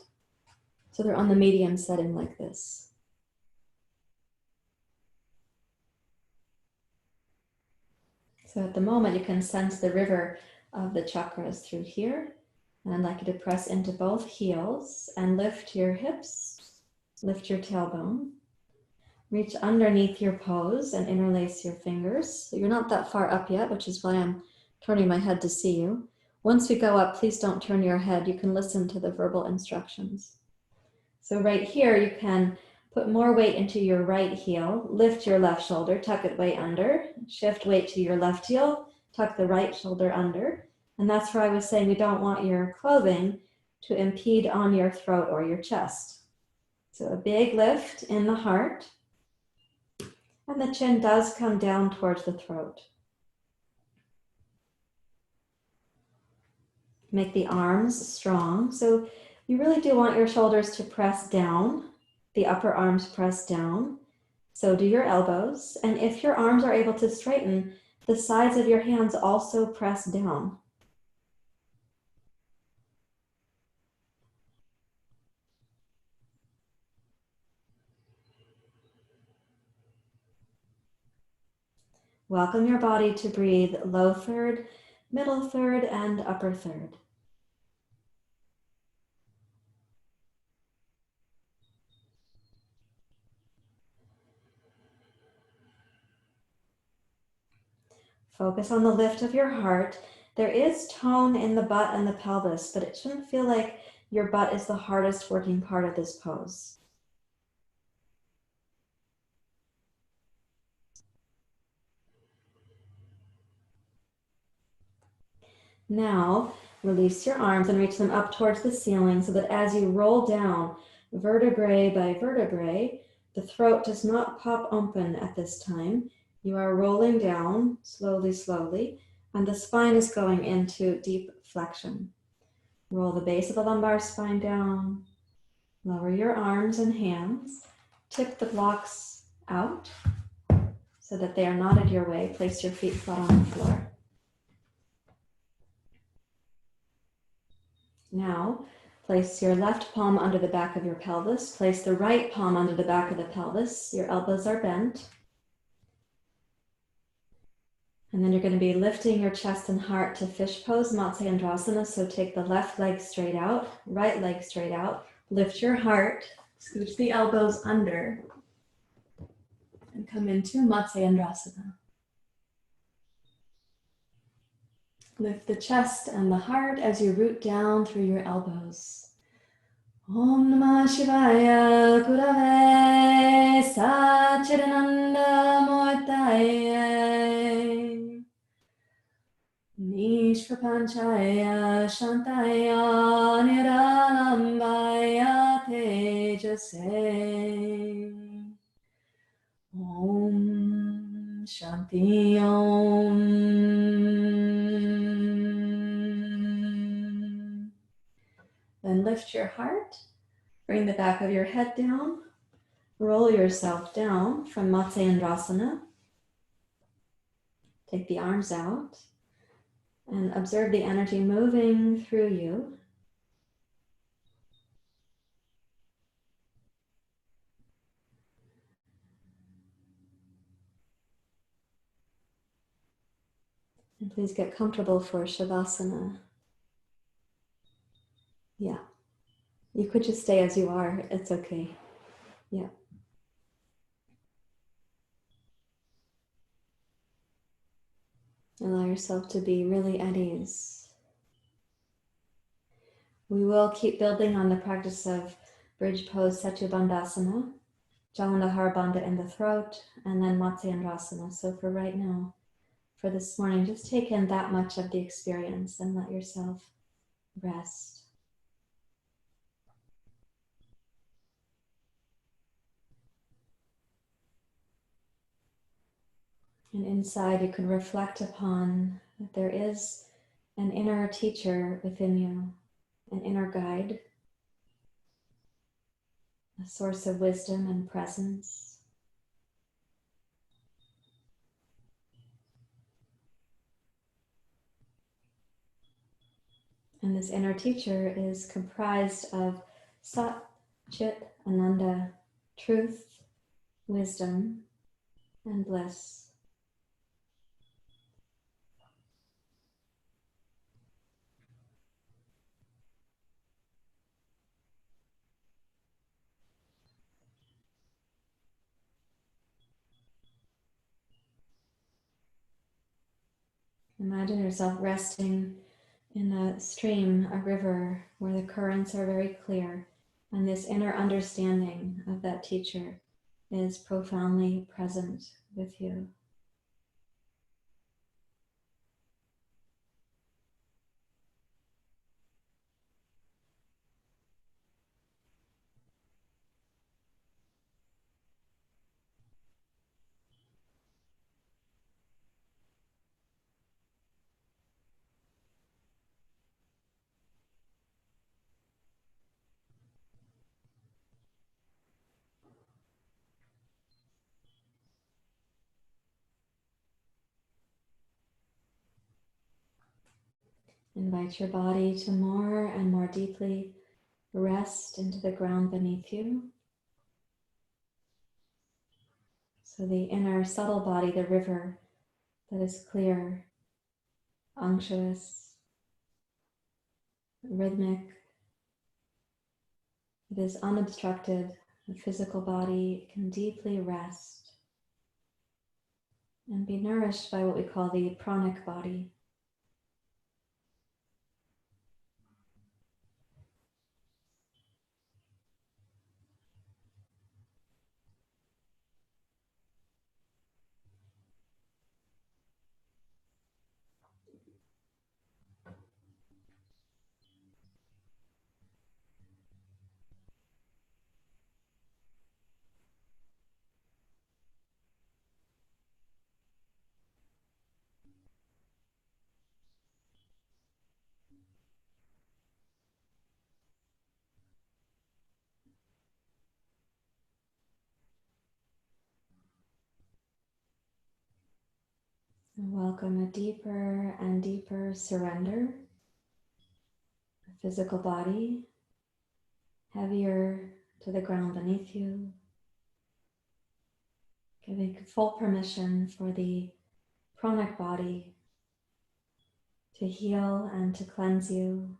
so they're on the medium setting like this. So at the moment you can sense the river of the chakras through here. And I'd like you to press into both heels and lift your hips, lift your tailbone. Reach underneath your pose and interlace your fingers. So you're not that far up yet, which is why I'm turning my head to see you. Once we go up, please don't turn your head. You can listen to the verbal instructions. So right here, you can put more weight into your right heel, lift your left shoulder, tuck it way under, shift weight to your left heel, tuck the right shoulder under. And that's where I was saying we don't want your clothing to impede on your throat or your chest. So a big lift in the heart, and the chin does come down towards the throat. Make the arms strong. So you really do want your shoulders to press down, the upper arms press down. So do your elbows. And if your arms are able to straighten, the sides of your hands also press down. Welcome your body to breathe low third, middle third, and upper third. Focus on the lift of your heart. There is tone in the butt and the pelvis, but it shouldn't feel like your butt is the hardest working part of this pose. Now, release your arms and reach them up towards the ceiling so that as you roll down vertebrae by vertebrae, the throat does not pop open at this time. You are rolling down slowly, slowly, and the spine is going into deep flexion. Roll the base of the lumbar spine down, lower your arms and hands, tip the blocks out so that they are knotted your way. Place your feet flat on the floor. Now, place your left palm under the back of your pelvis. Place the right palm under the back of the pelvis. Your elbows are bent. And then you're going to be lifting your chest and heart to fish pose, Matsyendrasana. So take the left leg straight out, right leg straight out. Lift your heart, scooch the elbows under. And come into Matsyendrasana. Lift the chest and the heart as you root down through your elbows. Om Namah Shivaya Gurave Satchidananda Murtaye Nishprapanchaya Shantaya Niralambaya Tejase Om Shanti Om. Then lift your heart, bring the back of your head down, roll yourself down from Matsyendrasana. Take the arms out and observe the energy moving through you. And please get comfortable for Shavasana. Yeah. You could just stay as you are. It's okay. Yeah. Allow yourself to be really at ease. We will keep building on the practice of bridge pose Setu Bandhasana, Jalandhara Bandha in the throat, and then Matsyendrasana. So for right now, for this morning, just take in that much of the experience and let yourself rest. And inside, you can reflect upon that there is an inner teacher within you, an inner guide, a source of wisdom and presence. And this inner teacher is comprised of Sat, Chit, Ananda, truth, wisdom, and bliss. Imagine yourself resting in a stream, a river, where the currents are very clear, and this inner understanding of that teacher is profoundly present with you. Invite your body to more and more deeply rest into the ground beneath you. So the inner subtle body, the river that is clear, unctuous, rhythmic, it is unobstructed. The physical body can deeply rest and be nourished by what we call the pranic body. And welcome a deeper and deeper surrender. The physical body heavier to the ground beneath you. Giving full permission for the pranic body to heal and to cleanse you.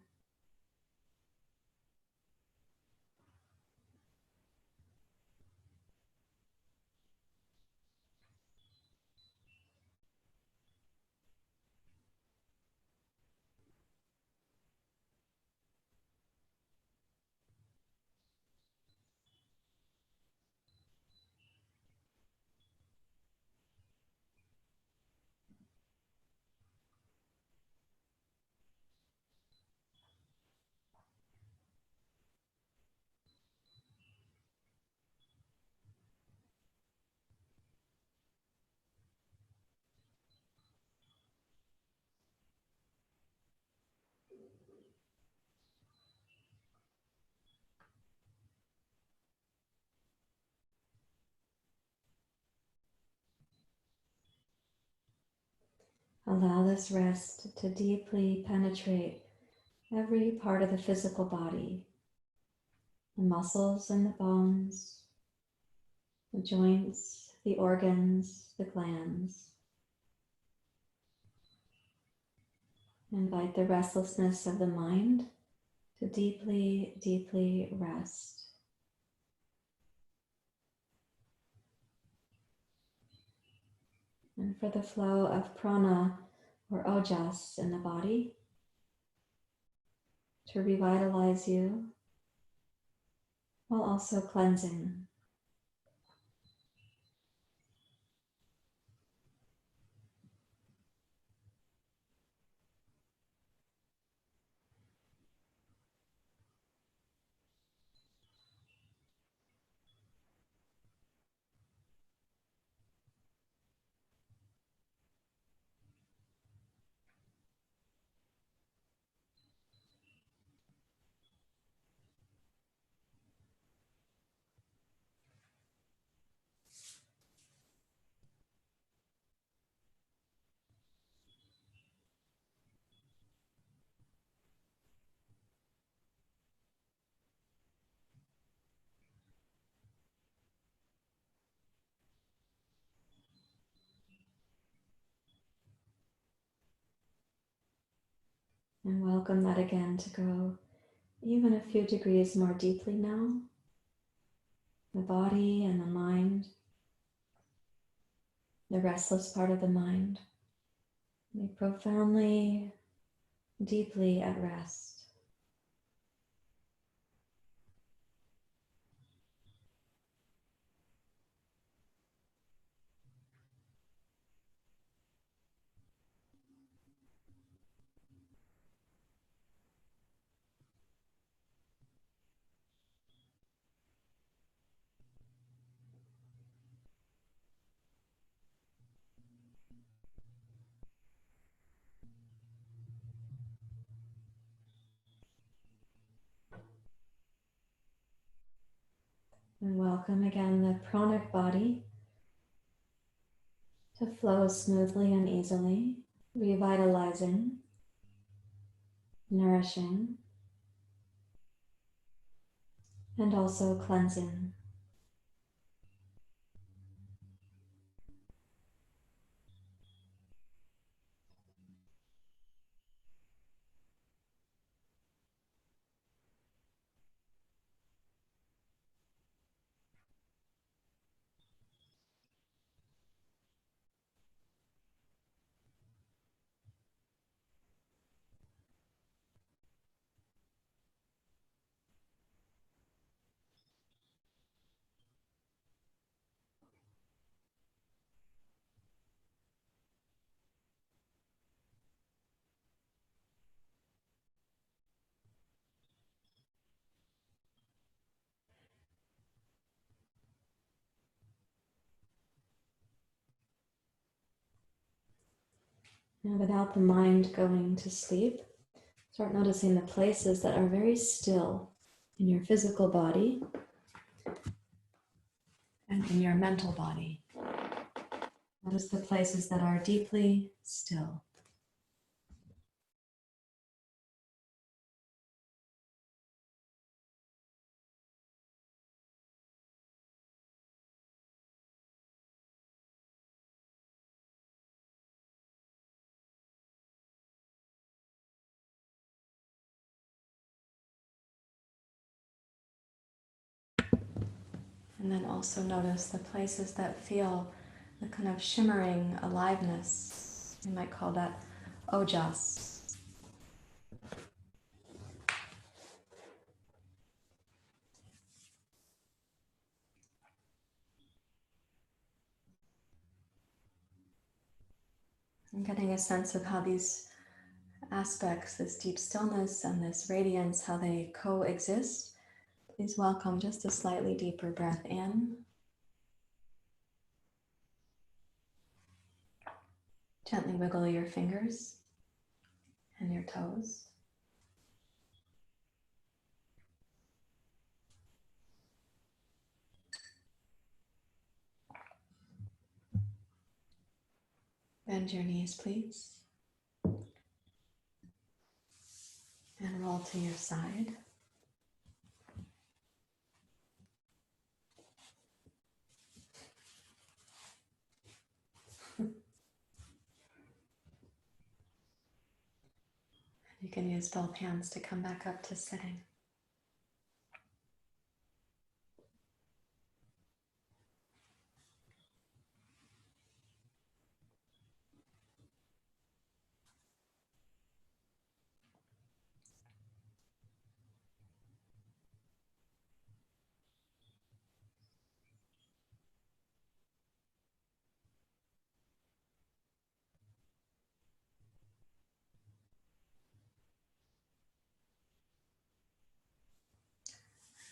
Allow this rest to deeply penetrate every part of the physical body, the muscles and the bones, the joints, the organs, the glands. Invite the restlessness of the mind to deeply, deeply rest. And for the flow of prana or ojas in the body to revitalize you while also cleansing. And welcome that again to go even a few degrees more deeply now. The body and the mind, the restless part of the mind, be profoundly, deeply at rest. And welcome again the pranic body to flow smoothly and easily, revitalizing, nourishing, and also cleansing. And without the mind going to sleep, start noticing the places that are very still in your physical body and in your mental body. Notice the places that are deeply still. And then also notice the places that feel the kind of shimmering aliveness. You might call that ojas. And getting a sense of how these aspects, this deep stillness and this radiance, how they coexist. Please welcome just a slightly deeper breath in. Gently wiggle your fingers and your toes. Bend your knees, please. roll to your side. You can use both hands to come back up to sitting.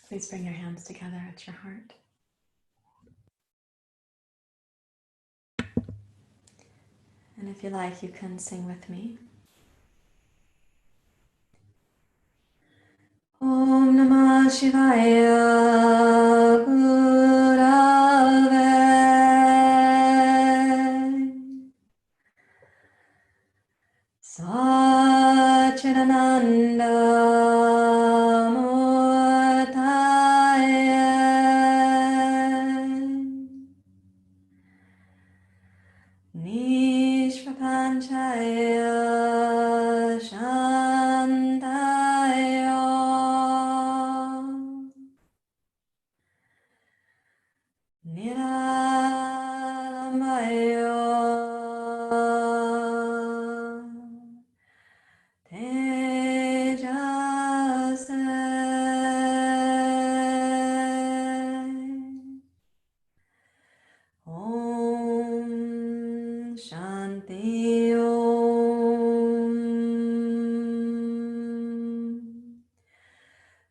Please bring your hands together at your heart. And if you like, you can sing with me. Om Namah Shivaya Gurave Satchidananda Murtaye Nishprapanchaya Shantaya Niramaya Tejase Om Shanti Om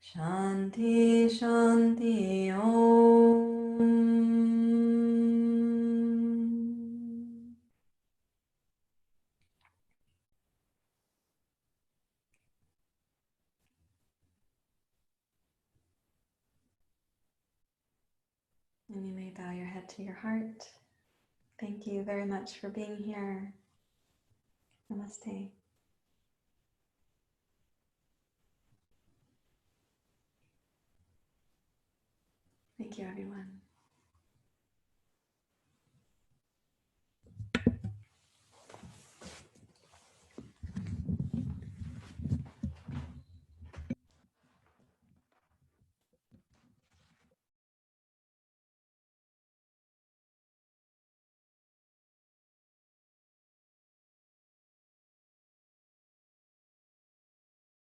Shanti Shanti Om. And you may bow your head to your heart. Thank you very much for being here. Namaste. Thank you, everyone.